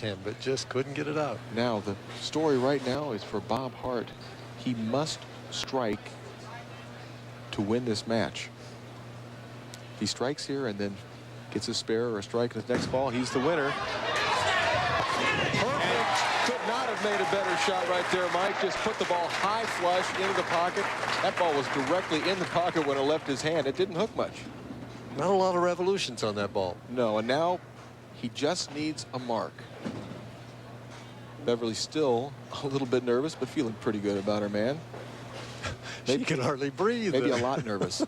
him, but just couldn't get it out. Now, the story right now is for Bob Hart. He must strike to win this match. If he strikes here and then gets a spare or a strike in his next ball, he's the winner. Perfect. Could not have made a better shot right there, Mike. Just put the ball high flush into the pocket. That ball was directly in the pocket when it left his hand. It didn't hook much. Not a lot of revolutions on that ball. No, and now he just needs a mark. Beverly's still a little bit nervous, but feeling pretty good about her man. Maybe, she can hardly breathe. Maybe a lot nervous.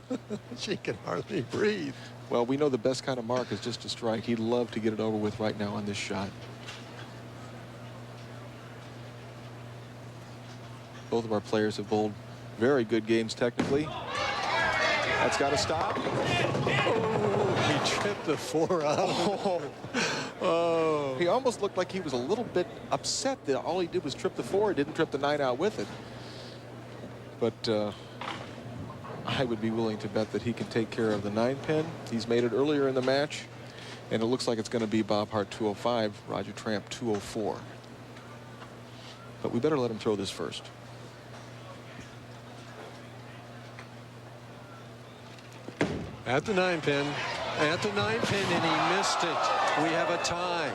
She can hardly breathe. Well, we know the best kind of mark is just a strike. He'd love to get it over with right now on this shot. Both of our players have bowled very good games technically. That's got to stop. Oh, he tripped the 4 out. Oh. He almost looked like he was a little bit upset that all he did was trip the 4. He didn't trip the 9 out with it. But I would be willing to bet that he can take care of the 9 pin. He's made it earlier in the match, and it looks like it's going to be Bob Hart 205, Roger Tramp 204. But we better let him throw this first. At the 9 pin, and he missed it. We have a tie.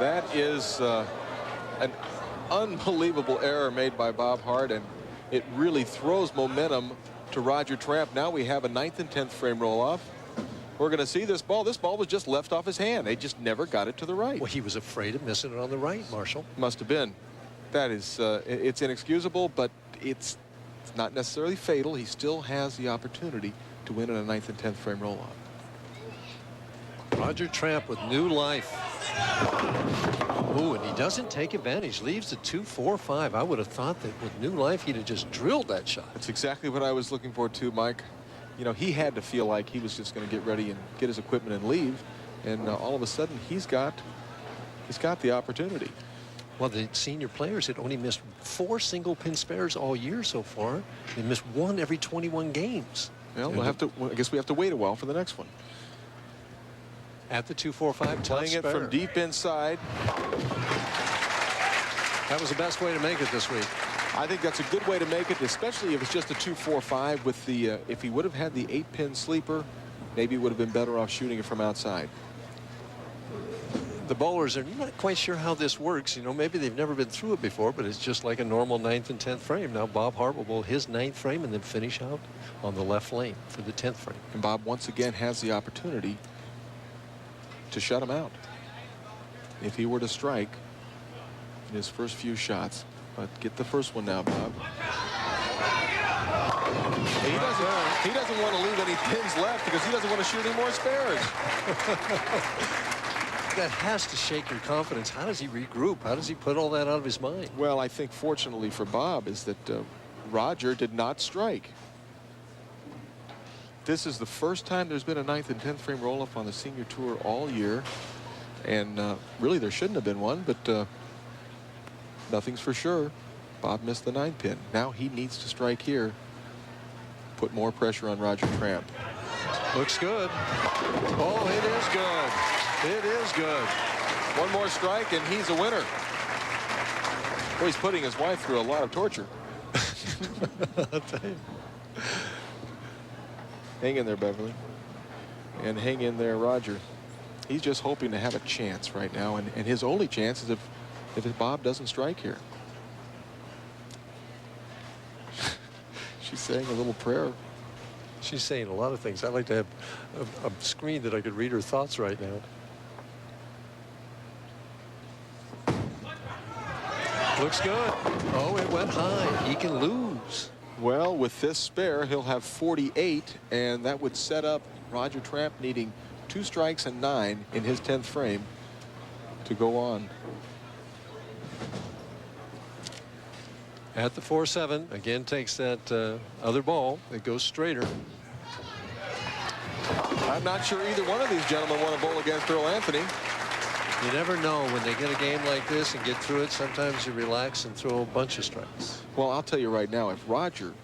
That is an unbelievable error made by Bob Hart, and it really throws momentum to Roger Tramp. Now we have a 9th and 10th frame roll-off. We're going to see this ball. This ball was just left off his hand. They just never got it to the right. Well, he was afraid of missing it on the right, Marshall. Must have been. That is, it's inexcusable, but it's not necessarily fatal. He still has the opportunity to win in a 9th and 10th frame roll-off. Roger Tramp with new life. Ooh, and he doesn't take advantage. Leaves the 2-4-5. I would have thought that with new life, he'd have just drilled that shot. That's exactly what I was looking for too, Mike. You know, he had to feel like he was just going to get ready and get his equipment and leave. And all of a sudden, he's got the opportunity. Well, the senior players had only missed 4 single pin spares all year so far. They missed 1 every 21 games. Well, I guess we have to wait a while for the next one. At the 2-4-5, playing it from deep inside. That was the best way to make it this week. I think that's a good way to make it, especially if it's just a 2-4-5 with the, if he would have had the 8-pin sleeper, maybe he would have been better off shooting it from outside. The bowlers are not quite sure how this works. You know, maybe they've never been through it before, but it's just like a normal 9th and 10th frame. Now Bob Hart will bowl his 9th frame and then finish out on the left lane for the 10th frame. And Bob once again has the opportunity to shut him out if he were to strike in his first few shots. But get the first one now, Bob. He doesn't want to leave any pins left because he doesn't want to shoot any more spares. That has to shake your confidence. How does he regroup? How does he put all that out of his mind? Well, I think fortunately for Bob is that Roger did not strike. This is the first time there's been a 9th and 10th frame roll-off on the senior tour all year. And really there shouldn't have been one, but nothing's for sure. Bob missed the 9 pin. Now he needs to strike here. Put more pressure on Roger Tramp. Looks good. Oh, it is good. It is good. One more strike and he's a winner. Boy, he's putting his wife through a lot of torture. I'll tell you. Hang in there, Beverly. And hang in there, Roger. He's just hoping to have a chance right now, and his only chance is if Bob doesn't strike here. She's saying a little prayer. She's saying a lot of things. I'd like to have a screen that I could read her thoughts right now. Looks good. Oh, it went high. He can lose. Well, with this spare, he'll have 48, and that would set up Roger Tramp needing 2 strikes and 9 in his 10th frame to go on. At the 4-7, again takes that other ball that goes straighter. I'm not sure either one of these gentlemen want to bowl against Earl Anthony. You never know when they get a game like this and get through it. Sometimes you relax and throw a bunch of strikes. Well, I'll tell you right now, if Roger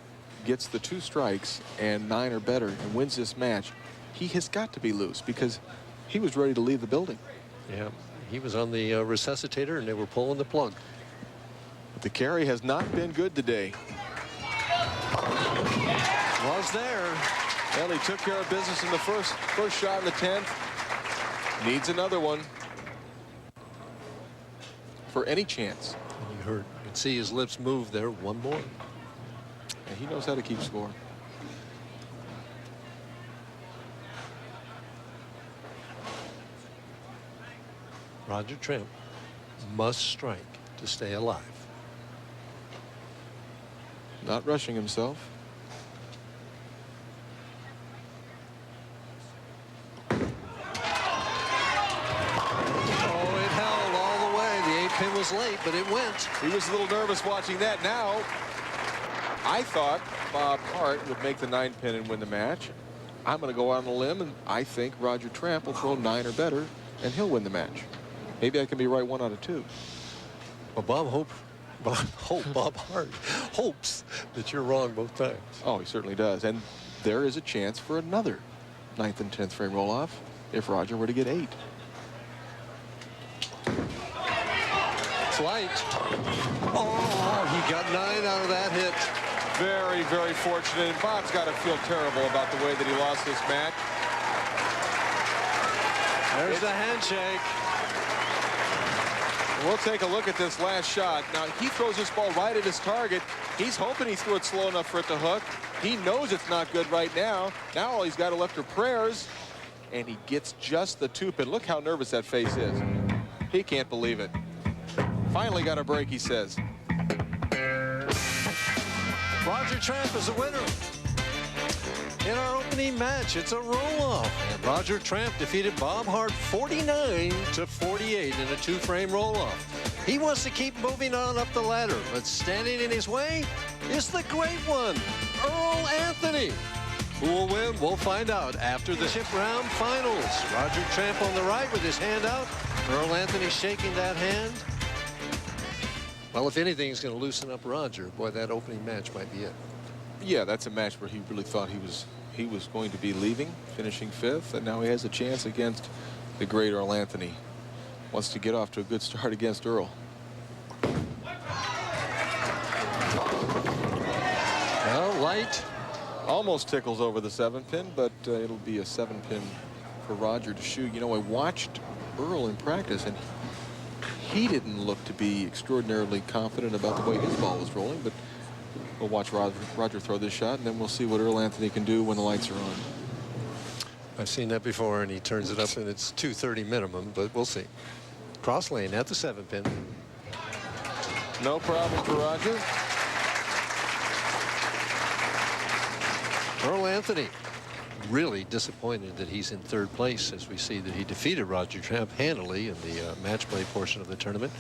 gets the 2 strikes and 9 or better and wins this match, he has got to be loose because he was ready to leave the building. Yeah, He was on the resuscitator, and they were pulling the plug. But the carry has not been good today. Was there. Well, he took care of business in the first shot in the 10th. Needs another one for any chance. You can see his lips move there. One more. And he knows how to keep score. Roger Tramp must strike to stay alive. Not rushing himself. Pin was late, but it went. He was a little nervous watching that. Now, I thought Bob Hart would make the 9-pin and win the match. I'm going to go out on a limb, and I think Roger Tramp will throw 9 or better, and he'll win the match. Maybe I can be right 1 out of 2. Well, Bob Hart hopes that you're wrong both times. Oh, he certainly does. And there is a chance for another 9th and 10th frame roll-off if Roger were to get 8. Light. Oh, he got 9 out of that hit. Very, very fortunate. And Bob's got to feel terrible about the way that he lost this match. There's the handshake. We'll take a look at this last shot. Now, he throws this ball right at his target. He's hoping he threw it slow enough for it to hook. He knows it's not good right now. Now all he's got left are prayers. And he gets just the 2-pin. Look how nervous that face is. He can't believe it. Finally got a break, he says. Roger Tramp is the winner. In our opening match, it's a roll-off. And Roger Tramp defeated Bob Hart 49-48 in a 2-frame roll-off. He wants to keep moving on up the ladder, but standing in his way is the great one, Earl Anthony. Who will win? We'll find out after the chip round finals. Roger Tramp on the right with his hand out. Earl Anthony shaking that hand. Well, if anything's going to loosen up Roger, boy, that opening match might be it. Yeah, that's a match where he really thought he was going to be leaving, finishing 5th, and now he has a chance against the great Earl Anthony. Wants to get off to a good start against Earl. Well, light. Almost tickles over the 7-pin, but it'll be a 7-pin for Roger to shoot. You know, I watched Earl in practice, and he didn't look to be extraordinarily confident about the way his ball was rolling, but we'll watch Roger throw this shot, and then we'll see what Earl Anthony can do when the lights are on. I've seen that before, and he turns it up, and it's 230 minimum, but we'll see. Cross lane at the 7-pin. No problem for Roger. Earl Anthony really disappointed that he's in 3rd place, as we see that he defeated Roger Tramp handily in the match play portion of the tournament,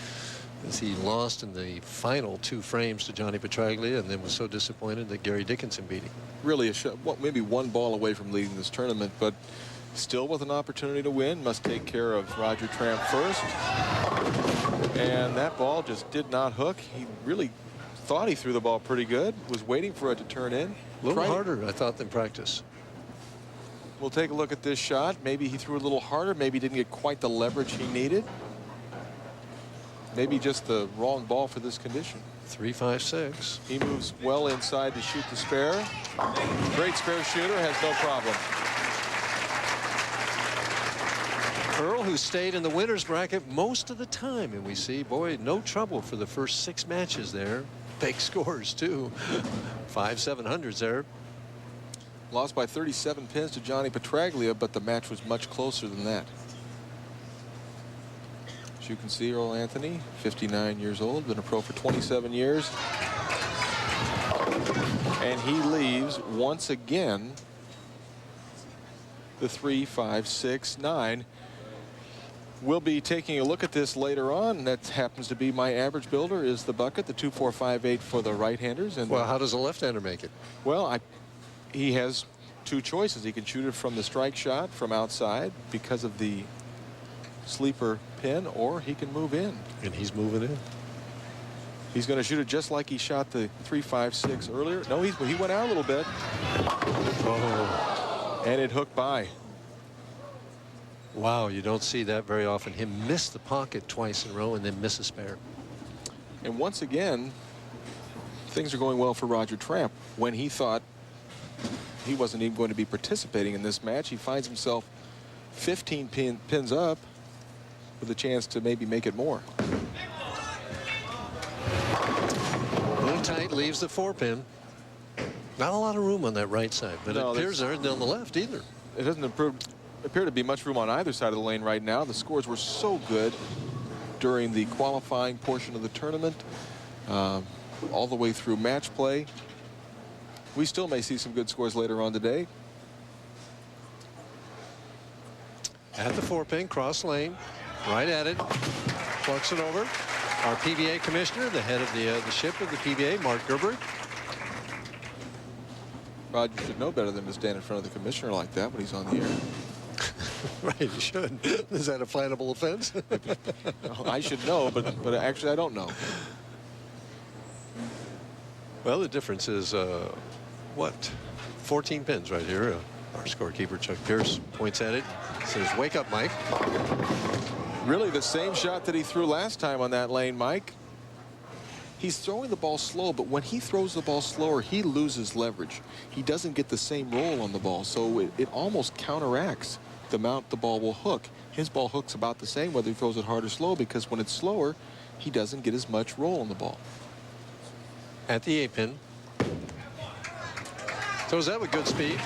as he lost in the final 2 frames to Johnny Petraglia, and then was so disappointed that Gerry Dickinson beat him. Really a shot, well, maybe 1 ball away from leading this tournament, but still with an opportunity to win. Must take care of Roger Tramp first. And that ball just did not hook. He really thought he threw the ball pretty good, was waiting for it to turn in. A little harder, I thought, than practice. We'll take a look at this shot. Maybe he threw a little harder. Maybe he didn't get quite the leverage he needed. Maybe just the wrong ball for this condition. 3-5-6. He moves well inside to shoot the spare. Great spare shooter, has no problem. Earl, who stayed in the winner's bracket most of the time, and we see, boy, no trouble for the first 6 matches there. Big scores, too. 5-700s there. Lost by 37 pins to Johnny Petraglia, but the match was much closer than that. As you can see, Earl Anthony, 59 years old, been a pro for 27 years. And he leaves once again the 3-5-6-9. We'll be taking a look at this later on. That happens to be my average builder is the bucket, the 2-4-5-8 for the right-handers. And well, how does a left-hander make it? Well, he has 2 choices. He can shoot it from the strike shot from outside because of the sleeper pin, or he can move in. And he's moving in. He's going to shoot it just like he shot the 3-5-6 earlier. No, he went out a little bit. Oh. And it hooked by. Wow, you don't see that very often. Him miss the pocket twice in a row and then miss a spare. And once again, things are going well for Roger Tramp. When he thought he wasn't even going to be participating in this match, he finds himself 15 pins up with a chance to maybe make it more. Blue tight leaves the 4-pin. Not a lot of room on that right side, but No, it appears there isn't on the left either. It doesn't appear to be much room on either side of the lane right now. The scores were so good during the qualifying portion of the tournament, all the way through match play. We still may see some good scores later on today. At the 4-pin, cross lane, right at it, plucks it over. Our PBA commissioner, the head of the ship of the PBA, Mark Gerber. Roger should know better than to stand in front of the commissioner like that when he's on the air. Right, he should. Is that a flammable offense? I should know, but actually I don't know. Well, the difference is, what, 14 pins right here. Our scorekeeper, Chuck Pierce, points at it, says, wake up, Mike. Really the same shot that he threw last time on that lane, Mike. He's throwing the ball slow, but when he throws the ball slower, he loses leverage. He doesn't get the same roll on the ball, so it almost counteracts the amount the ball will hook. His ball hooks about the same whether he throws it hard or slow, because when it's slower, he doesn't get as much roll on the ball. At the 8-pin. Throws that with good speed.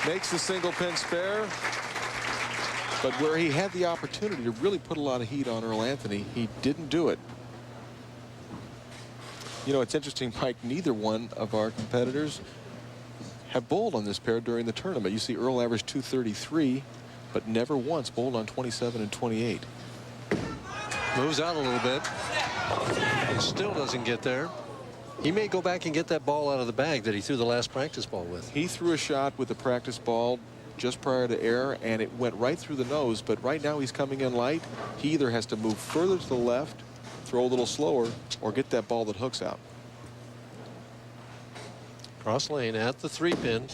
Makes the single pin spare. But where he had the opportunity to really put a lot of heat on Earl Anthony, he didn't do it. You know, it's interesting, Mike, neither one of our competitors have bowled on this pair during the tournament. You see Earl averaged 233, but never once bowled on 27 and 28. Moves out a little bit. He still doesn't get there. He may go back and get that ball out of the bag that he threw the last practice ball with. He threw a shot with the practice ball just prior to air, and it went right through the nose, but right now he's coming in light. He either has to move further to the left, throw a little slower, or get that ball that hooks out. Cross lane at the 3-pin.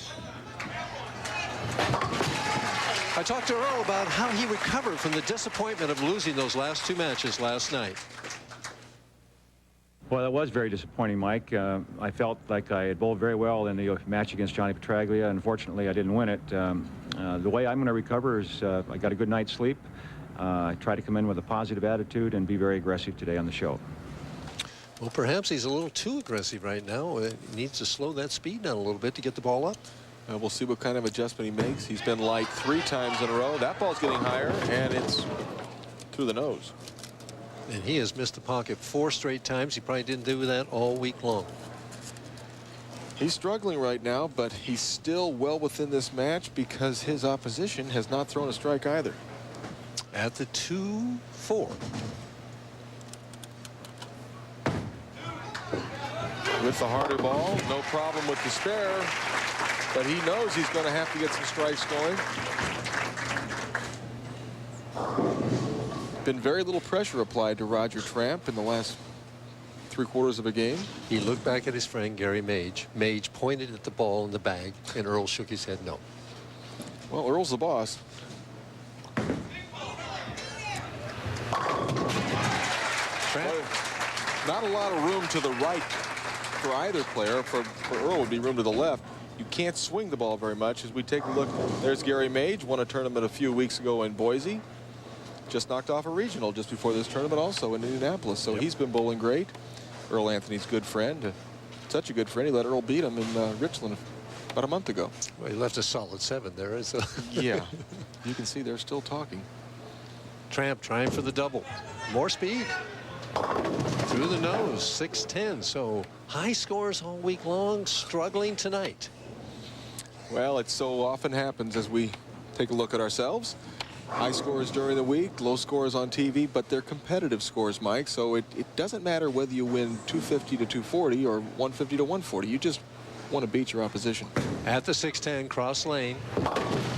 I talked to Earl about how he recovered from the disappointment of losing those last 2 matches last night. Well, that was very disappointing, Mike. I felt like I had bowled very well in the match against Johnny Petraglia. Unfortunately, I didn't win it. The way I'm going to recover is I got a good night's sleep. I try to come in with a positive attitude and be very aggressive today on the show. Well, perhaps he's a little too aggressive right now. He needs to slow that speed down a little bit to get the ball up. We'll see what kind of adjustment he makes. He's been light 3 times in a row. That ball's getting higher, and it's through the nose. And he has missed the pocket 4 straight times. He probably didn't do that all week long. He's struggling right now, but he's still well within this match because his opposition has not thrown a strike either. At the 2-4. With the harder ball, no problem with the spare, but he knows he's going to have to get some strikes going. Been very little pressure applied to Roger Tramp in the last 3/4 of a game. He looked back at his friend Gary Mage. Mage pointed at the ball in the bag, and Earl shook his head no. Well, Earl's the boss. Tramp. Not a lot of room to the right for either player. For Earl would be room to the left. You can't swing the ball very much. As we take a look, there's Gary Mage, won a tournament a few weeks ago in Boise. Just knocked off a regional just before this tournament also in Indianapolis. So he's been bowling great. Earl Anthony's good friend. Such a good friend. He let Earl beat him in Richland about a month ago. Well, he left a solid 7 there. So. Yeah. You can see they're still talking. Tramp trying for the double. More speed. Through the nose, 6-10. So high scores all week long, struggling tonight. Well, it so often happens as we take a look at ourselves. High scores during the week, low scores on TV, but they're competitive scores, Mike. So it doesn't matter whether you win 250 to 240 or 150 to 140. You just want to beat your opposition. At the 6-10, cross lane,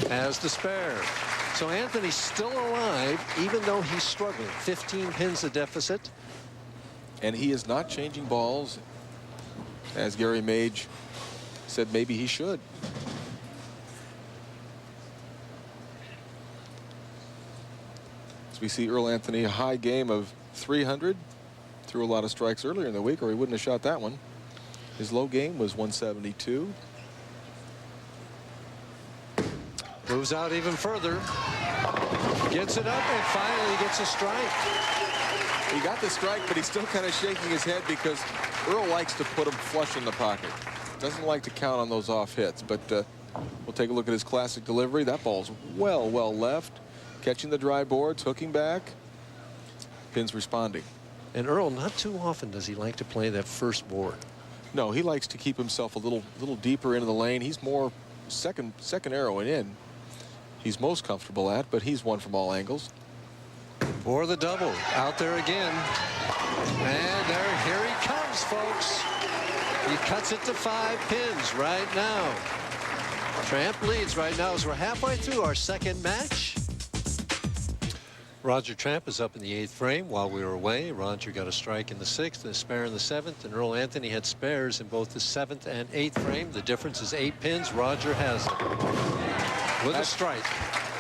has the spare. So Anthony's still alive, even though he's struggling. 15 pins the deficit. And he is not changing balls, as Gary Mage said maybe he should. we see Earl Anthony a high game of 300. Threw a lot of strikes earlier in the week, or he wouldn't have shot that one. His low game was 172. Moves out even further. Gets it up and finally gets a strike. He got the strike, but he's still kind of shaking his head because Earl likes to put him flush in the pocket. Doesn't like to count on those off hits, but we'll take a look at his classic delivery. That ball's well left. Catching the dry boards, hooking back. Pins responding. And Earl, not too often does he like to play that first board. No, he likes to keep himself a little deeper into the lane. He's more second arrow and in. He's most comfortable at, but he's won from all angles. For the double, out there again. And here he comes, folks. He cuts it to 5 pins right now. Tramp leads right now as we're halfway through our second match. Roger Tramp is up in the 8th frame. While we were away, Roger got a strike in the 6th and a spare in the 7th, and Earl Anthony had spares in both the 7th and 8th frame. The difference is 8 pins. Roger has it with a strike.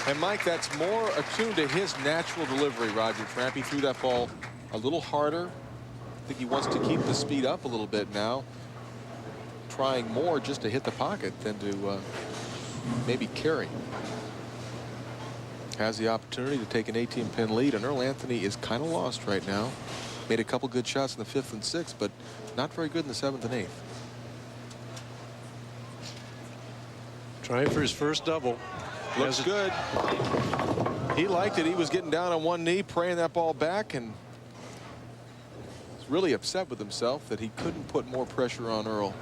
And Mike, that's more attuned to his natural delivery. Roger Tramp, he threw that ball a little harder. I think he wants to keep the speed up a little bit now, trying more just to hit the pocket than to maybe carry. Has the opportunity to take an 18-pin lead, and Earl Anthony is kind of lost right now. Made a couple good shots in the 5th and 6th, but not very good in the 7th and 8th. Trying for his first double. Looks good. He liked it. He was getting down on one knee, praying that ball back, and was really upset with himself that he couldn't put more pressure on Earl.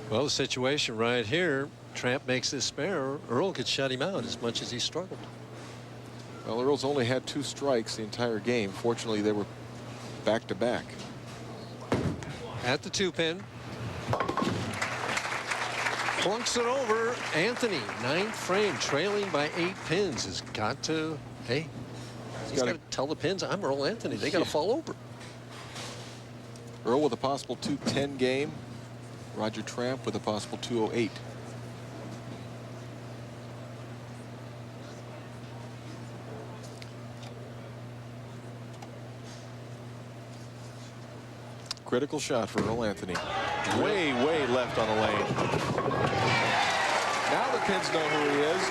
Well, the situation right here, Tramp makes this spare. Earl could shut him out as much as he struggled. Well, Earl's only had 2 strikes the entire game. Fortunately, they were back-to-back. At the 2-pin. Plunks it over. Anthony, 9th frame, trailing by 8 pins, has got to, hey, he's got to tell the pins, I'm Earl Anthony. They got to fall over. Earl with a possible 210 game. Roger Tramp with a possible 208. Critical shot for Earl Anthony. Way left on the lane. Now the pins know who he is.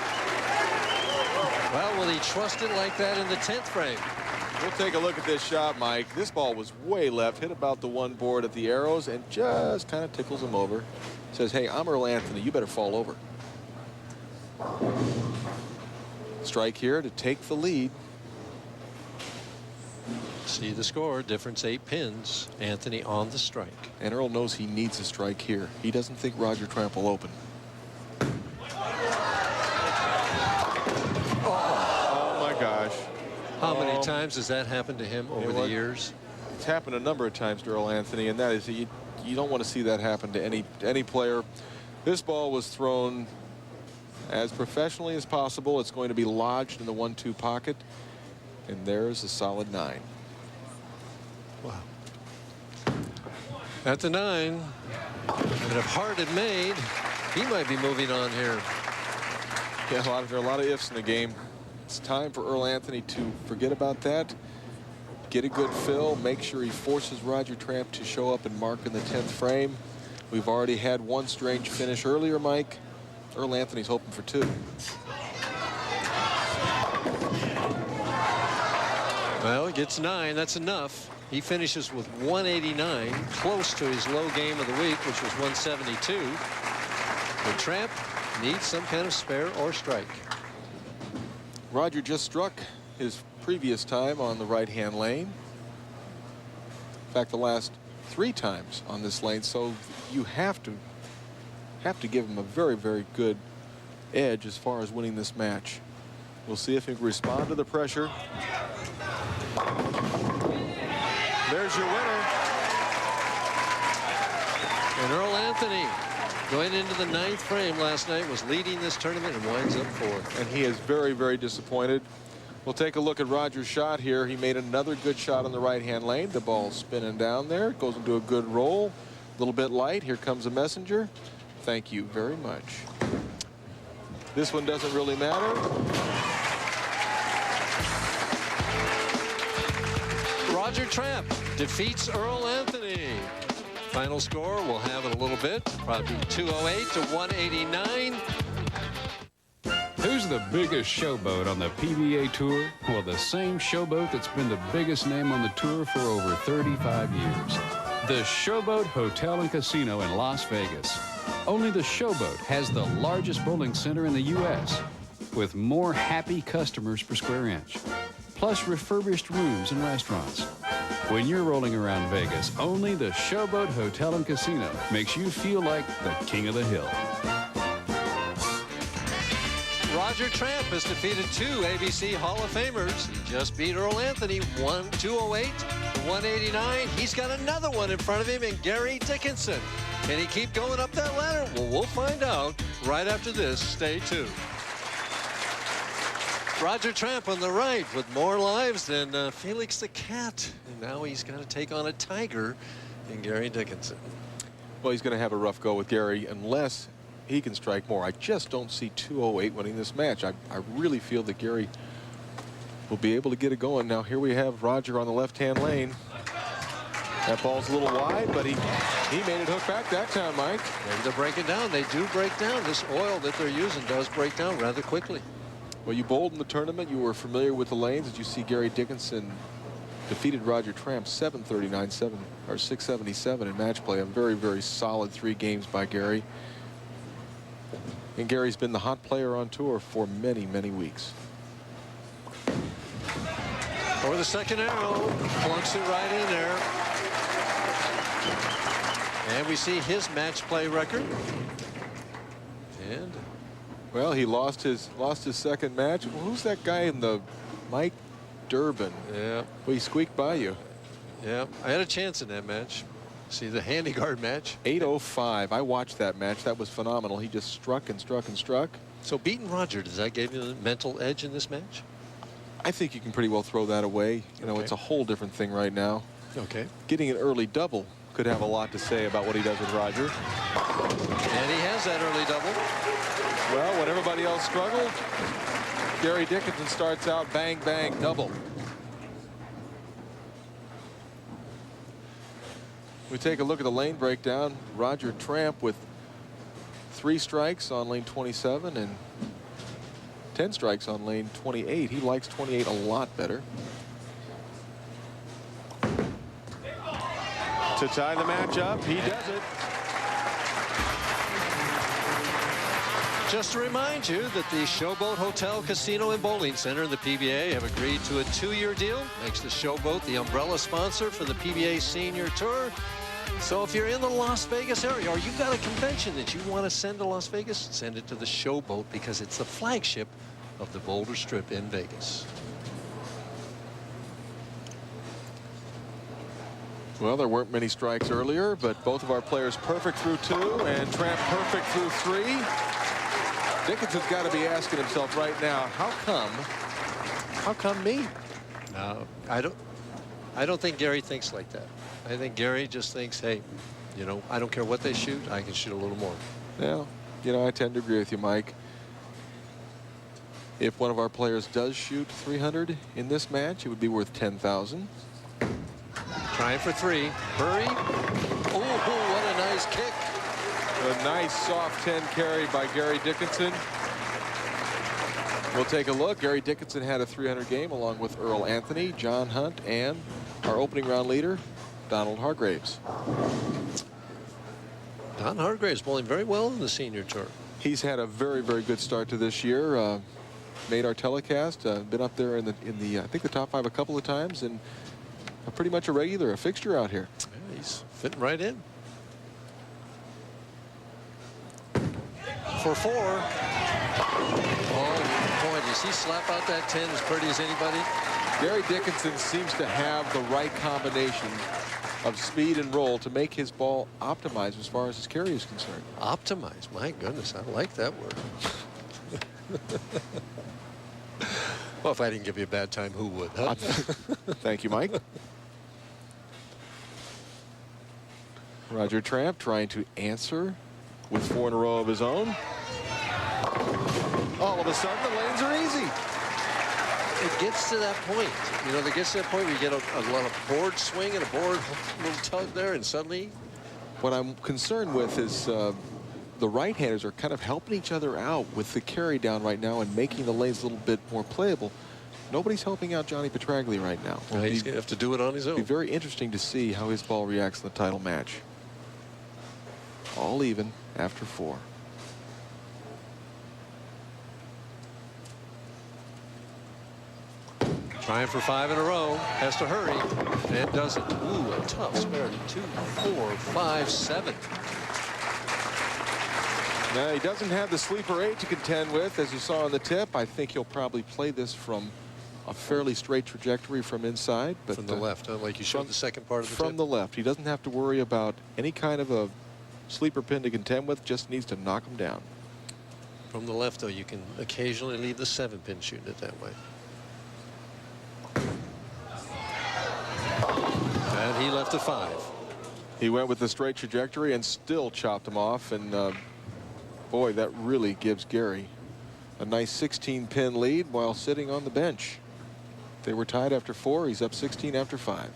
Well, will he trust it like that in the 10th frame? We'll take a look at this shot, Mike. This ball was way left, hit about the 1 board at the arrows, and just kind of tickles him over. Says, hey, I'm Earl Anthony. You better fall over. Strike here to take the lead. See the score, difference 8 pins. Anthony on the strike. And Earl knows he needs a strike here. He doesn't think Roger Tramp will open. Oh my gosh. How many times has that happened to him over the years? It's happened a number of times to Earl Anthony, and that is you don't want to see that happen to any player. This ball was thrown as professionally as possible. It's going to be lodged in the 1-2 pocket, and there's a solid 9. Wow. At the 9, and if Hart had made, he might be moving on here. Yeah, there are a lot of ifs in the game. It's time for Earl Anthony to forget about that, get a good fill, make sure he forces Roger Tramp to show up and mark in the 10th frame. We've already had 1 strange finish earlier, Mike. Earl Anthony's hoping for 2. Well, he gets 9. That's enough. He finishes with 189, close to his low game of the week, which was 172. But Tramp needs some kind of spare or strike. Roger just struck his previous time on the right-hand lane. In fact, the last 3 times on this lane, so you have to give him a very good edge as far as winning this match. We'll see if he can respond to the pressure. There's your winner. And Earl Anthony, going into the 9th frame last night, was leading this tournament and winds up 4th. And he is very disappointed. We'll take a look at Roger's shot here. He made another good shot on the right-hand lane. The ball's spinning down there. It goes into a good roll. A little bit light. Here comes a messenger. Thank you very much. This one doesn't really matter. Roger Tramp defeats Earl Anthony. Final score, we'll have in a little bit. Probably 208 to 189. Who's the biggest showboat on the PBA Tour? Well, the same showboat that's been the biggest name on the tour for over 35 years. The Showboat Hotel and Casino in Las Vegas. Only the Showboat has the largest bowling center in the U.S. with more happy customers per square inch, plus refurbished rooms and restaurants. When you're rolling around Vegas, only the Showboat Hotel and Casino makes you feel like the king of the hill. Roger Tramp has defeated 2 ABC Hall of Famers. He just beat Earl Anthony 208 to 189. He's got another one in front of him in Gerry Dickinson. Can he keep going up that ladder? Well, we'll find out right after this. Stay tuned. Roger Tramp on the right with more lives than Felix the Cat. And now he's got to take on a tiger in Gerry Dickinson. Well, he's going to have a rough go with Gerry unless he can strike more. I just don't see 208 winning this match. I really feel that Gerry will be able to get it going. Now here we have Roger on the left-hand lane. That ball's a little wide, but he made it hook back that time, Mike. Maybe they're breaking down. They do break down. This oil that they're using does break down rather quickly. Well, you bowled in the tournament. You were familiar with the lanes. Did you see Gerry Dickinson defeated Roger Tramp 739 or 677 in match play? A very, very solid 3 games by Gerry. And Gerry's been the hot player on tour for many, many weeks. Over the second arrow, plunks it right in there. And we see his match play record. And well, he lost his second match. Well, who's that guy in the Mike Durbin? yeah, Well, he squeaked by you. yeah, I had a chance in that match. See the handy guard match. 805. I watched that match. That was phenomenal. He just struck and struck and struck. So beating Roger, does that give you a mental edge in this match? I think you can pretty well throw that away. You know, Okay. it's a whole different thing right now. Okay. Getting an early double could have a lot to say about what he does with Roger. And he has that early double. Well, when everybody else struggled, Gerry Dickinson starts out bang, bang, double. We take a look at the lane breakdown. Roger Tramp with 3 strikes on lane 27 and 10 strikes on lane 28. He likes 28 a lot better. To tie the match up, he does it. Just to remind you that the Showboat Hotel, Casino, and Bowling Center and the PBA have agreed to a 2-year deal. Makes the Showboat the umbrella sponsor for the PBA Senior Tour. So if you're in the Las Vegas area or you've got a convention that you want to send to Las Vegas, send it to the Showboat because it's the flagship of the Boulder Strip in Vegas. Well, there weren't many strikes earlier, but both of our players perfect through 2 and Tramp perfect through 3. Dickinson's got to be asking himself right now, how come me? No, I don't think Gerry thinks like that. I think Gerry just thinks, hey, you know, I don't care what they shoot, I can shoot a little more. Well, you know, I tend to agree with you, Mike. If one of our players does shoot 300 in this match, it would be worth 10,000. Trying for 3. Hurry. Oh, what a nice kick. A nice soft 10 carry by Gerry Dickinson. We'll take a look. Gerry Dickinson had a 300 game along with Earl Anthony, John Hunt, and our opening round leader, Donald Hargraves. Don Hargraves bowling very well in the Senior Tour. He's had a very, very good start to this year. Made our telecast. Been up there in the I think the top 5 a couple of times, and pretty much a regular, a fixture out here. Yeah, he's fitting right in. For 4. Oh, boy, does he slap out that 10 as pretty as anybody? Gerry Dickinson seems to have the right combination of speed and roll to make his ball optimize as far as his carry is concerned. Optimize, my goodness, I like that word. Well, if I didn't give you a bad time, who would? Huh? Thank you, Mike. Roger Tramp trying to answer with 4 in a row of his own. All of a sudden, the lanes are easy. it gets to that point. You know, it gets to that point where you get a lot of board swing and a board little tug there, and suddenly. What I'm concerned with is the right-handers are kind of helping each other out with the carry down right now and making the lanes a little bit more playable. Nobody's helping out Johnny Petraglia right now. Well, he's going to have to do it on his own. It'll be very interesting to see how his ball reacts in the title match. All even after 4. Trying for 5 in a row. Has to hurry. And does it. Ooh, a tough spare. 2, 4, 5, 7. Now, he doesn't have the sleeper 8 to contend with, as you saw on the tip. I think he'll probably play this from a fairly straight trajectory from inside. But from the left, huh? Like you showed the second part of the tip. From the left. He doesn't have to worry about any kind of a sleeper pin to contend with. Just needs to knock him down. From the left, though, you can occasionally leave the 7-pin shooting it that way. And he left a 5. He went with the straight trajectory and still chopped him off. And boy, that really gives Gerry a nice 16-pin lead while sitting on the bench. They were tied after 4. He's up 16 after 5.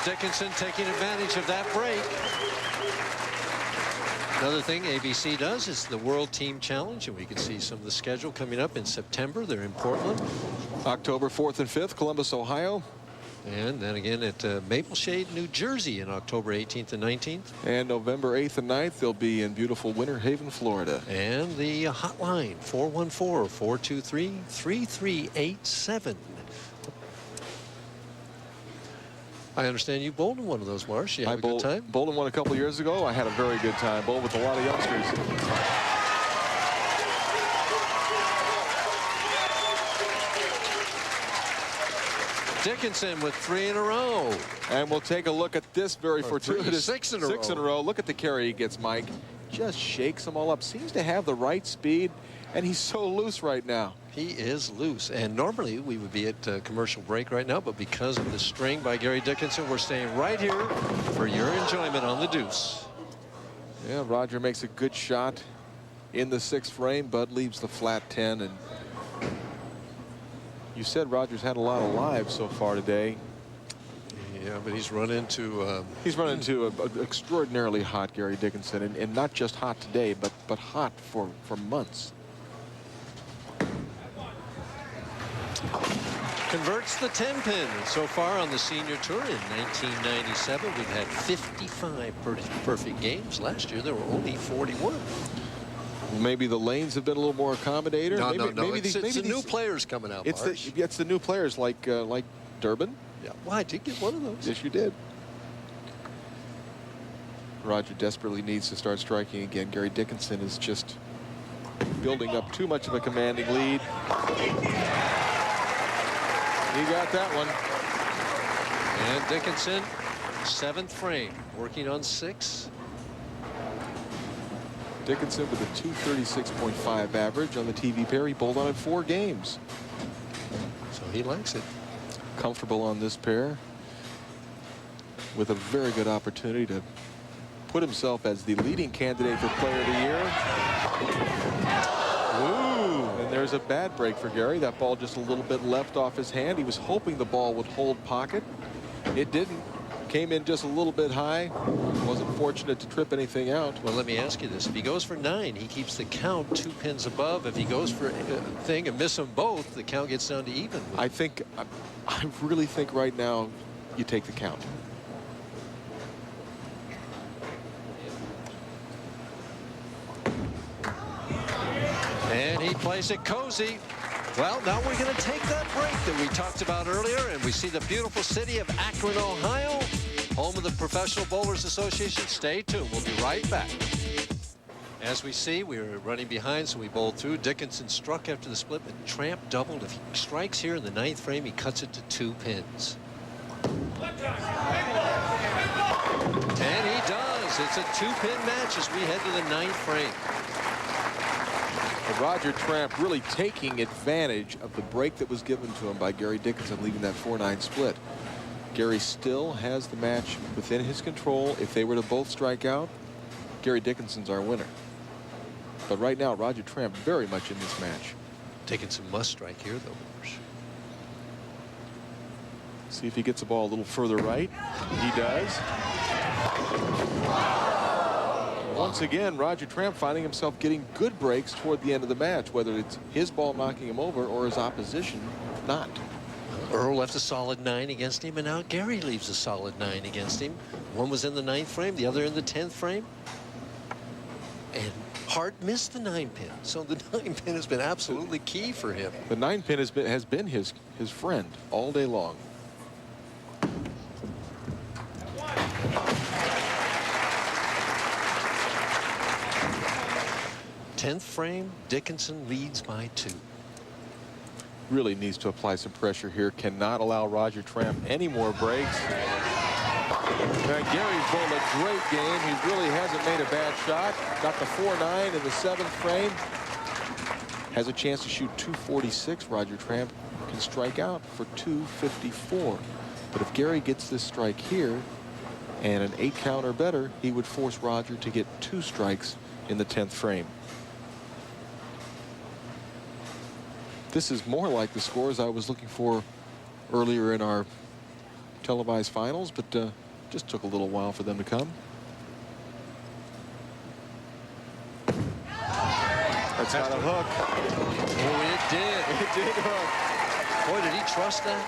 Dickinson taking advantage of that break. Another thing ABC does is the World Team Challenge, and we can see some of the schedule coming up in September. They're in Portland. October 4th and 5th, Columbus, Ohio. And then again at Mapleshade, New Jersey in October 18th and 19th. And November 8th and 9th, they'll be in beautiful Winter Haven, Florida. And the hotline, 414-423-3387. I understand you bowled in one of those, Marsh. You had a good time? Bowled in one a couple years ago. I had a very good time. Bowled with a lot of youngsters. Dickinson with 3 in a row. And we'll take a look at this very fortuitous 6 in a row. 6 in a row. Look at the carry he gets, Mike. Just shakes them all up. Seems to have the right speed, and he's so loose right now. He is loose, and normally we would be at commercial break right now, but because of the string by Gerry Dickinson, we're staying right here for your enjoyment on the deuce. Yeah, Roger makes a good shot in the 6th frame. Bud leaves the flat 10, and you said Roger's had a lot of lives so far today. Yeah, but he's run into an extraordinarily hot Gerry Dickinson, and not just hot today, but hot for months. Converts the 10-pin. So far on the senior tour in 1997, we've had 55 perfect games. Last year there were only 41. Maybe the lanes have been a little more accommodating. No. Maybe It's the new players coming out. It's the new players like Durbin. Yeah. Well, I did get one of those. Yes, you did. Roger desperately needs to start striking again. Gerry Dickinson is just building up too much of a commanding lead. He got that one. And Dickinson, 7th frame, working on 6. Dickinson with a 236.5 average on the TV pair. He bowled on it 4 games. So he likes it. Comfortable on this pair with a very good opportunity to put himself as the leading candidate for Player of the Year. Ooh, and there's a bad break for Gerry. That ball just a little bit left off his hand. He was hoping the ball would hold pocket. It didn't. Came in just a little bit high. Wasn't fortunate to trip anything out. Well, let me ask you this. If he goes for 9, he keeps the count 2 pins above. If he goes for a thing and miss them both, the count gets down to even. I really think right now you take the count. And he plays it cozy. Well, now we're going to take that break that we talked about earlier, and we see the beautiful city of Akron, Ohio, home of the Professional Bowlers Association. Stay tuned. We'll be right back. As we see, we were running behind, so we bowled through. Dickinson struck after the split, but Tramp doubled. If he strikes here in the 9th frame, he cuts it to 2 pins. And he does. It's a 2-pin match as we head to the 9th frame. Roger Tramp really taking advantage of the break that was given to him by Gerry Dickinson, leaving that 4-9 split. Gerry still has the match within his control. If they were to both strike out, Gerry Dickinson's our winner. But right now, Roger Tramp very much in this match. Dickinson must strike here, though. See if he gets the ball a little further right. He does. Once again, Roger Tramp finding himself getting good breaks toward the end of the match, whether it's his ball knocking him over or his opposition not. Earl left a solid 9 against him, and now Gerry leaves a solid 9 against him. One was in the 9th frame, the other in the 10th frame. And Hart missed the 9-pin, so the 9-pin has been absolutely key for him. The 9-pin has been his friend all day long. 10th frame, Dickinson leads by 2. Really needs to apply some pressure here. Cannot allow Roger Tramp any more breaks. And Gerry's bowled a great game. He really hasn't made a bad shot. Got the 4-9 in the 7th frame. Has a chance to shoot 246. Roger Tramp can strike out for 254. But if Gerry gets this strike here and an 8 count or better, he would force Roger to get 2 strikes in the 10th frame. This is more like the scores I was looking for earlier in our televised finals, but just took a little while for them to come. That's got a hook. Oh, it did. It did hook. Boy, did he trust that?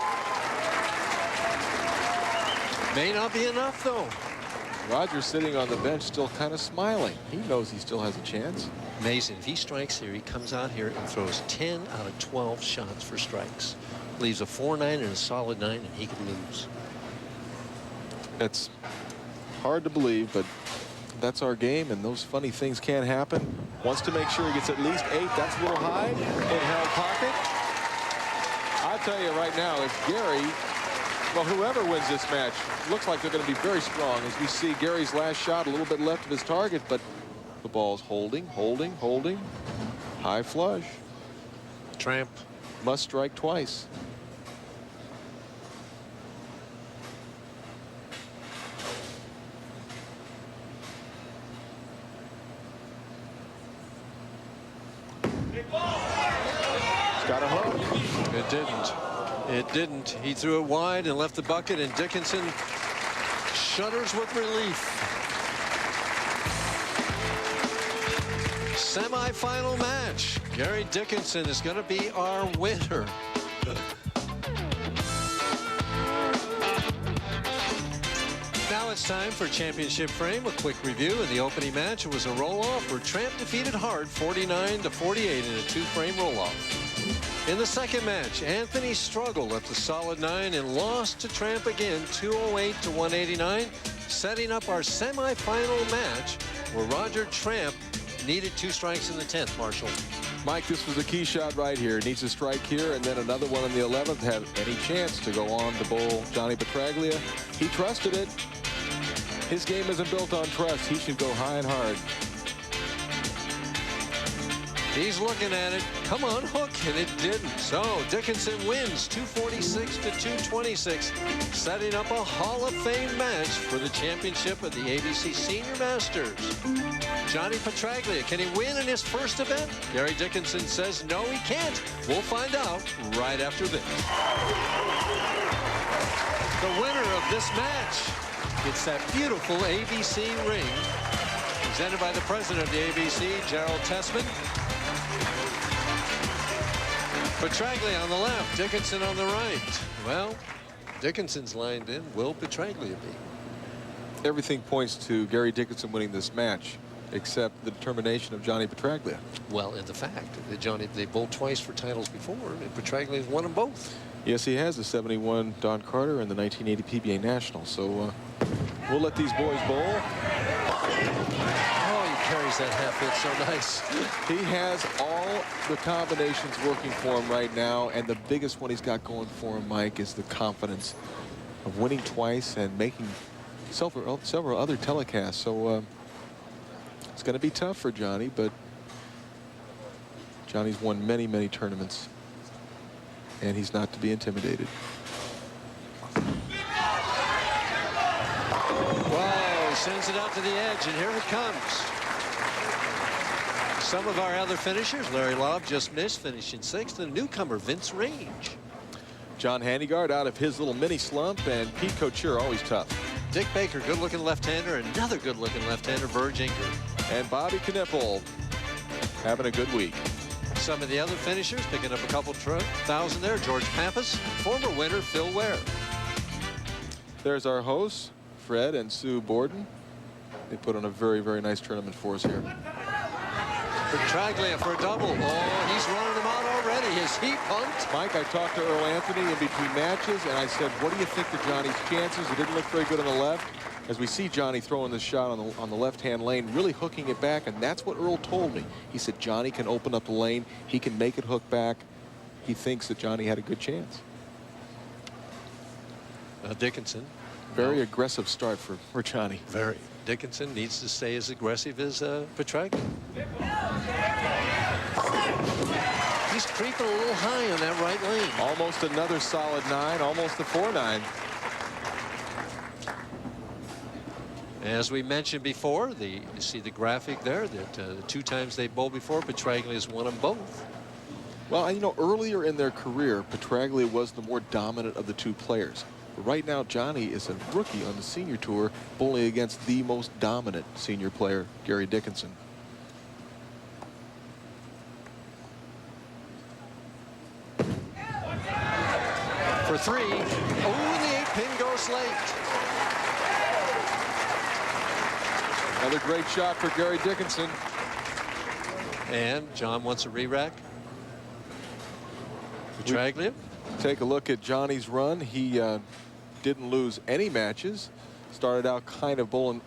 May not be enough, though. Roger's sitting on the bench still kind of smiling. He knows he still has a chance. Amazing. If he strikes here, he comes out here and throws 10 out of 12 shots for strikes. Leaves a 4-9 and a solid 9, and he could lose. It's hard to believe, but that's our game, and those funny things can happen. Wants to make sure he gets at least 8. That's a little high in held pocket. I'll tell you right now, if Gerry, well, whoever wins this match, looks like they're going to be very strong. As we see Gerry's last shot, a little bit left of his target, but the ball's holding. High flush. Tramp must strike twice. It's got a hook. It didn't. It didn't. He threw it wide and left the bucket, and Dickinson shudders with relief. Semi-final match. Gerry Dickinson is going to be our winner. Now it's time for championship frame. A quick review. In the opening match, it was a roll-off where Tramp defeated Hart 49-48 in a 2-frame roll-off. In the second match, Anthony struggled at the solid 9 and lost to Tramp again 208-189, setting up our semi-final match where Roger Tramp needed 2 strikes in the 10th, Marshall. Mike, this was a key shot right here. Needs a strike here and then another one in the 11th. Have any chance to go on to bowl Johnny Petraglia. He trusted it. His game isn't built on trust. He should go high and hard. He's looking at it. Come on, hook, and it didn't. So Dickinson wins 246-226, setting up a Hall of Fame match for the championship of the ABC Senior Masters. Johnny Petraglia, can he win in his first event? Gerry Dickinson says no, he can't. We'll find out right after this. The winner of this match gets that beautiful ABC ring, presented by the president of the ABC, Gerry Tessman. Petraglia on the left, Dickinson on the right. Well, Dickinson's lined in. Will Petraglia be? Everything points to Gerry Dickinson winning this match, except the determination of Johnny Petraglia. Well, and the fact that they bowled twice for titles before, and Petraglia's won them both. Yes, he has, the 71 Don Carter and the 1980 PBA National. So we'll let these boys bowl. Oh, he carries that half hit so nice. He has all the combinations working for him right now, and the biggest one he's got going for him, Mike, is the confidence of winning twice and making several other telecasts. So it's going to be tough for Johnny, but Johnny's won many, many tournaments, and he's not to be intimidated. Whoa, sends it out to the edge, and here it comes. Some of our other finishers, Larry Lobb just missed, finishing 6th. The newcomer, Vince Range. John Handigard out of his little mini slump, and Pete Couture, always tough. Dick Baker, good-looking left-hander. Another good-looking left-hander, Verge Inger. And Bobby Knippel having a good week. Some of the other finishers picking up a couple thousand there. George Pappas, former winner Phil Ware. There's our hosts, Fred and Sue Borden. They put on a very, very nice tournament for us here. Petraglia for a double. Oh, he's running them out already. Is he pumped? Mike, I talked to Earl Anthony in between matches, and I said, what do you think of Johnny's chances? He didn't look very good on the left. As we see Johnny throwing this shot on the left-hand lane, really hooking it back, and that's what Earl told me. He said Johnny can open up the lane. He can make it hook back. He thinks that Johnny had a good chance. Dickinson. Very aggressive start for Johnny. Very. Dickinson needs to stay as aggressive as Petraglia. He's creeping a little high on that right lane. Almost another solid 9, almost a 4-9. As we mentioned before, you see the graphic there that the 2 times they bowled before, Petraglia has won them both. Well, you know, earlier in their career, Petraglia was the more dominant of the 2 players. But right now, Johnny is a rookie on the senior tour, bowling against the most dominant senior player, Gerry Dickinson. For 3. Oh, the 8-pin goes late. Another great shot for Gerry Dickinson. And John wants a re-rack. Petraglia. Take a look at Johnny's run. He didn't lose any matches. Started out kind of bowling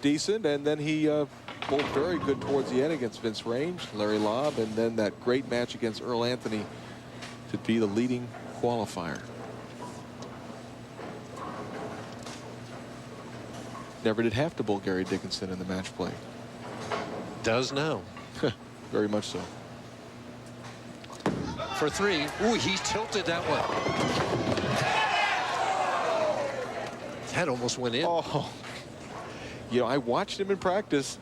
decent, and then he bowled very good towards the end against Vince Range, Larry Lobb, and then that great match against Earl Anthony to be the leading qualifier. Never did have to bowl Gerry Dickinson in the match play. Does now. Very much so. For 3. Ooh, he tilted that one. That almost went in. Oh, you know, I watched him in practice,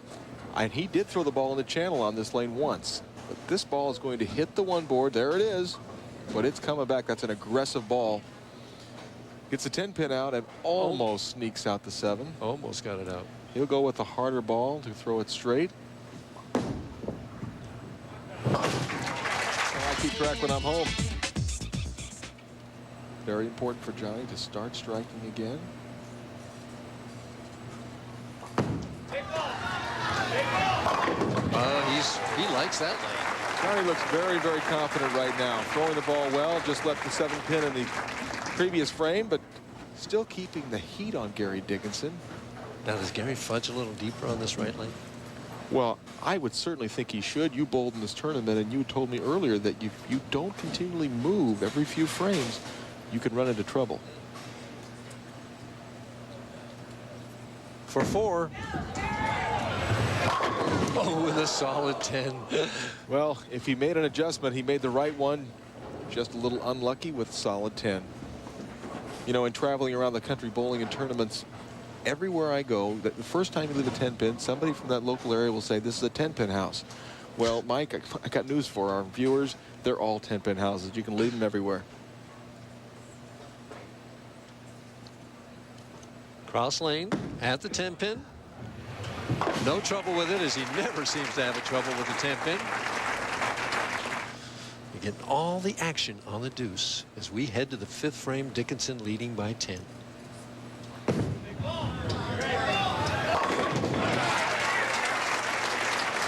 and he did throw the ball in the channel on this lane once. But this ball is going to hit the 1 board. There it is. But it's coming back. That's an aggressive ball. Gets the 10-pin out and almost sneaks out the 7. Almost got it out. He'll go with the harder ball to throw it straight. I keep track when I'm home. Very important for Johnny to start striking again. He likes that lane. Johnny looks very, very confident right now. Throwing the ball well, just left the 7-pin in the previous frame, but still keeping the heat on Gerry Dickinson. Now, does Gary fudge a little deeper on this right lane? Well, I would certainly think he should. You bowled in this tournament, and you told me earlier that if you don't continually move every few frames, you can run into trouble. For 4. Oh, with a solid 10. Well, if he made an adjustment, he made the right one. Just a little unlucky with solid 10. You know, in traveling around the country bowling in tournaments, everywhere I go, the first time you leave a 10-pin, somebody from that local area will say, this is a 10-pin house. Well, Mike, I got news for our viewers. They're all 10-pin houses. You can leave them everywhere. Cross lane at the 10-pin. No trouble with it, as he never seems to have a trouble with the 10-pin. You're getting all the action on the deuce as we head to the 5th frame. Dickinson leading by 10.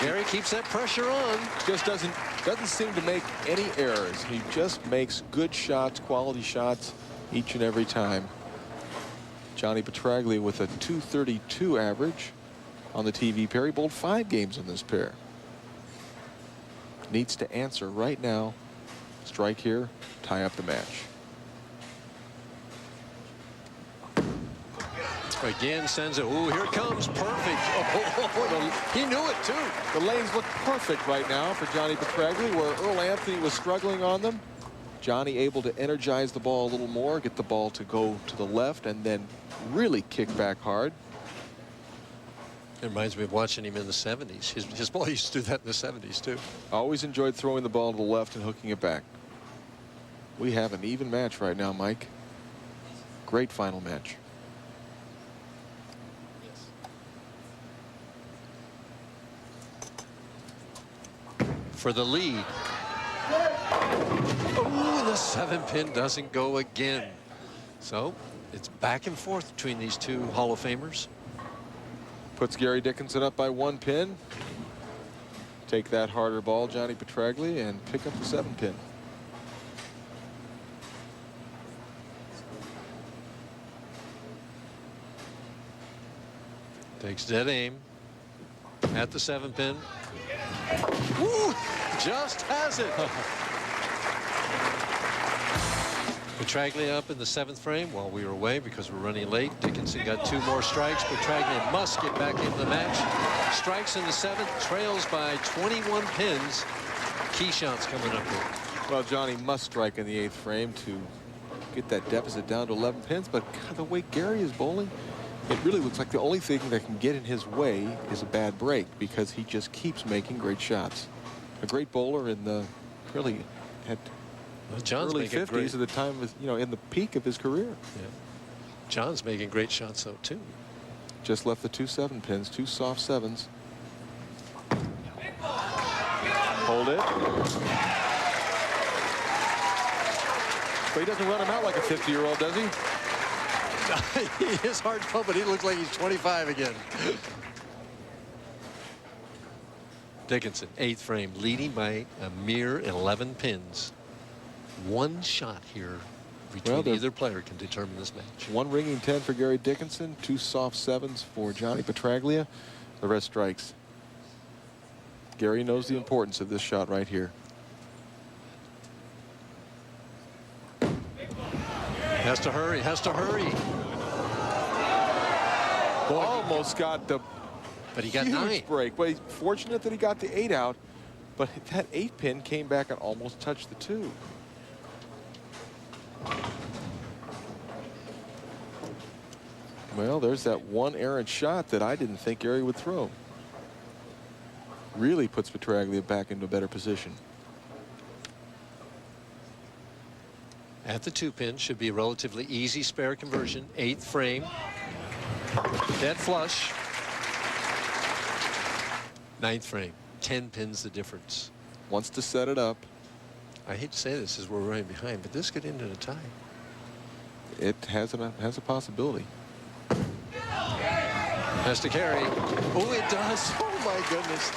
Gerry keeps that pressure on. Just doesn't seem to make any errors. He just makes good shots, quality shots each and every time. Johnny Petraglia with a 232 average on the TV pair. He bowled 5 games in this pair. Needs to answer right now. Strike here, tie up the match. Again sends it. Ooh, here it comes. Perfect. Oh, he knew it too. The lanes look perfect right now for Johnny Petraglia, where Earl Anthony was struggling on them. Johnny able to energize the ball a little more, get the ball to go to the left, and then really kick back hard. It reminds me of watching him in the 70s. His ball used to do that in the 70s too. Always enjoyed throwing the ball to the left and hooking it back. We have an even match right now, Mike. Great final match. For the lead. Oh, the 7-pin doesn't go again. So it's back and forth between these two Hall of Famers. Puts Gerry Dickinson up by 1 pin. Take that harder ball, Johnny Petraglia, and pick up the 7-pin. Takes dead aim at the 7-pin. Woo! Just has it. Petraglia up in the 7th frame while we were away because we're running late. Dickinson got 2 more strikes. Petraglia must get back into the match. Strikes in the 7th, trails by 21 pins. Key shots coming up here. Well, Johnny must strike in the 8th frame to get that deficit down to 11 pins, but God, the way Gerry is bowling, it really looks like the only thing that can get in his way is a bad break, because he just keeps making great shots. A great bowler in the really at John's early 50s at the time of, in the peak of his career. Yeah. John's making great shots though too. Just left the 2 7-pins, 2 soft 7s. Hold it. But he doesn't run him out like a 50-year-old, does he? He is hard to pull, but he looks like he's 25 again. Dickinson, 8th frame, leading by a mere 11 pins. 1 shot here between either player can determine this match. 1 ringing 10 for Gerry Dickinson, 2 soft 7s for Johnny Petraglia. The rest strikes. Gerry knows the importance of this shot right here. Has to hurry, has to hurry. Boy, almost got the but he got huge 9. break. Well, he's fortunate that he got the 8 out, but that 8-pin came back and almost touched the 2. Well, there's that 1 errant shot that I didn't think Gerry would throw. Really puts Petraglia back into a better position. At the 2-pin should be a relatively easy spare conversion. 8th frame. Dead flush. 9th frame. 10 pins the difference. Wants to set it up. I hate to say this as we're running behind, but this could end in a tie. It has a possibility. Has to carry. Oh, it does. Oh, my goodness.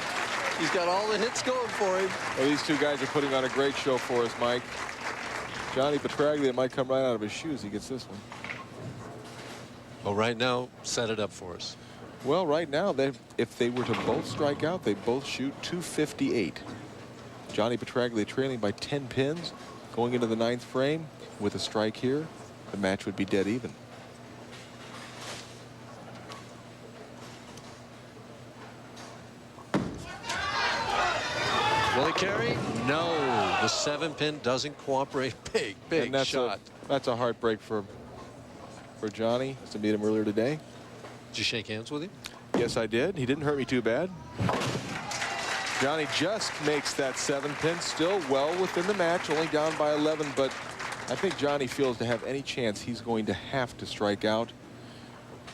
He's got all the hits going for him. Well, these 2 guys are putting on a great show for us, Mike. Johnny Petraglia might come right out of his shoes. He gets this one. Well, right now, set it up for us. Well, right now, if they were to both strike out, they both shoot 258. Johnny Petraglia trailing by 10 pins, going into the 9th frame with a strike here. The match would be dead even. Will it carry? No. The 7-pin doesn't cooperate. Big and shot. That's a heartbreak for Johnny. To meet him earlier today. Did you shake hands with him? Yes, I did. He didn't hurt me too bad. Johnny just makes that 7-pin, still well within the match, only down by 11, but I think Johnny feels to have any chance he's going to have to strike out.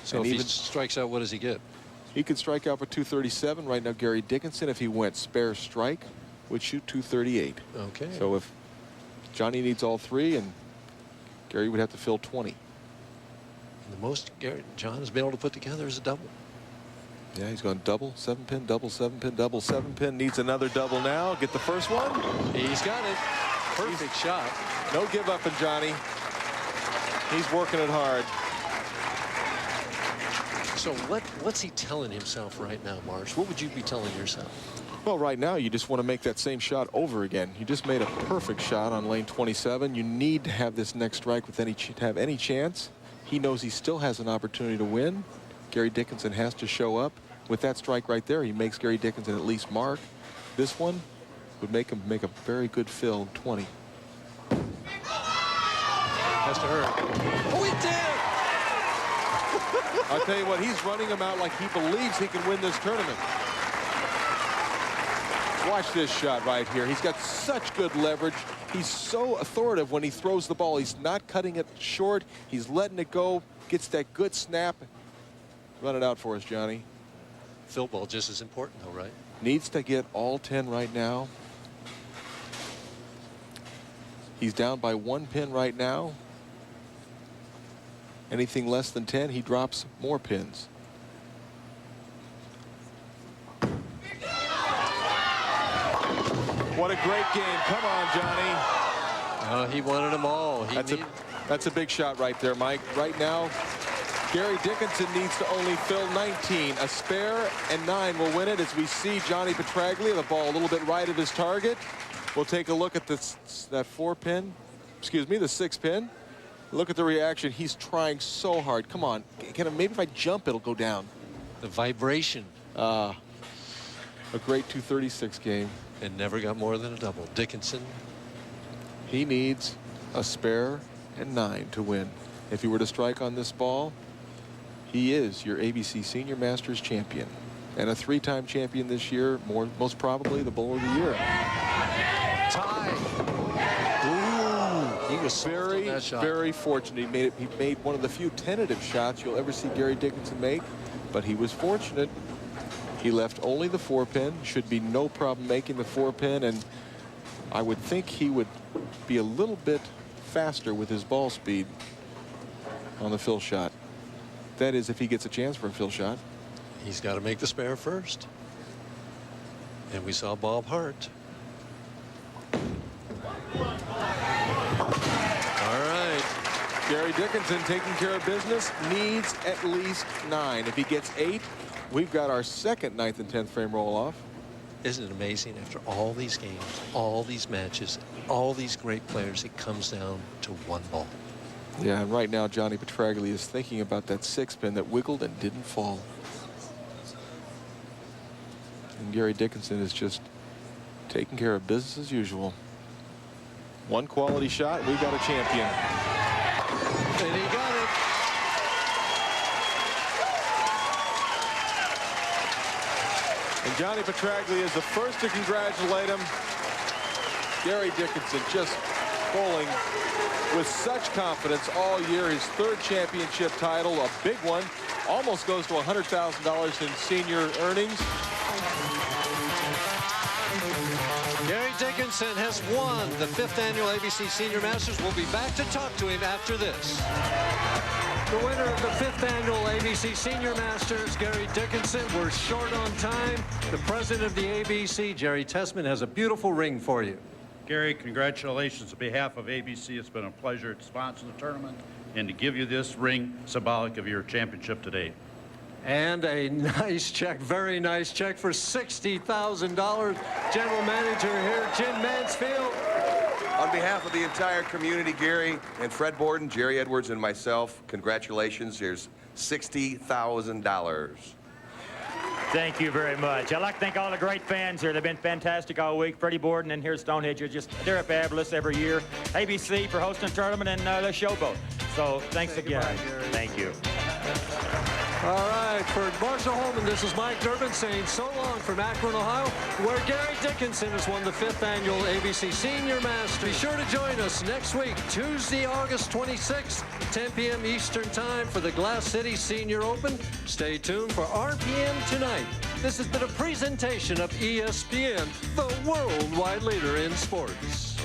So and if even he strikes out, what does he get? He could strike out for 237. Right now, Gerry Dickinson, if he went spare strike, would shoot 238. Okay. So if Johnny needs all 3, and Gerry would have to fill 20. The most John has been able to put together is a double. Yeah, he's gone double, 7-pin, double, 7-pin, double, 7-pin. Needs another double now. Get the first one. He's got it. Perfect shot. No give up in Johnny. He's working it hard. So what's he telling himself right now, Marsh? What would you be telling yourself? Well, right now, you just want to make that same shot over again. You just made a perfect shot on lane 27. You need to have this next strike with have any chance. He knows he still has an opportunity to win. Gerry Dickinson has to show up. With that strike right there, he makes Gerry Dickinson at least mark. This one would make him make a very good fill, 20. Has to hurt. Oh, he did! I'll tell you what, he's running him out like he believes he can win this tournament. Watch this shot right here. He's got such good leverage. He's so authoritative when he throws the ball. He's not cutting it short. He's letting it go. Gets that good snap. Run it out for us, Johnny. Fill ball just as important, though, right? Needs to get all 10 right now. He's down by 1 pin right now. Anything less than 10, he drops more pins. What a great game. Come on, Johnny. He wanted them all. That's a big shot right there, Mike. Right now, Gerry Dickinson needs to only fill 19. A spare and 9 will win it as we see Johnny Petraglia, the ball a little bit right of his target. We'll take a look at this, that 4-pin, excuse me, the 6-pin. Look at the reaction. He's trying so hard. Come on. Maybe if I jump, it'll go down. The vibration. A great 236 game. And never got more than a double. Dickinson. He needs a spare and 9 to win. If he were to strike on this ball, he is your ABC Senior Masters champion. And a 3-time champion this year, most probably the Bowler of the Year. Tie. Ooh, he was very, very fortunate. He made one of the few tentative shots you'll ever see Gerry Dickinson make, but he was fortunate. He left only the 4-pin. Should be no problem making the 4-pin, and I would think he would be a little bit faster with his ball speed on the fill shot. That is, if he gets a chance for a fill shot. He's got to make the spare first. And we saw Bob Hart. All right. Gerry Dickinson taking care of business, needs at least 9. If he gets 8, we've got our second 9th and 10th frame roll off. Isn't it amazing, after all these games, all these matches, all these great players, it comes down to one ball. Yeah, and right now Johnny Petraglia is thinking about that 6-pin that wiggled and didn't fall. And Gerry Dickinson is just taking care of business as usual. One quality shot, we've got a champion. And he got it. And Johnny Petraglia is the first to congratulate him. Gerry Dickinson just bowling with such confidence all year. His 3rd championship title, a big one. Almost goes to $100,000 in senior earnings. Gerry Dickinson has won the 5th annual ABC Senior Masters. We'll be back to talk to him after this. The winner of the 5th annual ABC Senior Masters, Gerry Dickinson. We're short on time. The president of the ABC, Gerry Tessman, has a beautiful ring for you. Gerry, congratulations on behalf of ABC. It's been a pleasure to sponsor the tournament and to give you this ring symbolic of your championship today. And a nice check, very nice check for $60,000. General Manager here, Jim Mansfield. On behalf of the entire community, Gerry and Fred Borden, Jerry Edwards, and myself, congratulations. Here's $60,000. Thank you very much. I'd like to thank all the great fans here. They've been fantastic all week. Freddie Borden and here Stonehenge, they're fabulous every year. ABC for hosting the tournament and the Showboat. So thanks again. Thank you. All right, for Marshall Holman, this is Mike Durbin saying so long from Akron, Ohio, where Gerry Dickinson has won the 5th annual ABC Senior Masters. Be sure to join us next week, Tuesday, August 26th, 10 p.m. Eastern Time for the Glass City Senior Open. Stay tuned for RPM Tonight. This has been a presentation of ESPN, the worldwide leader in sports.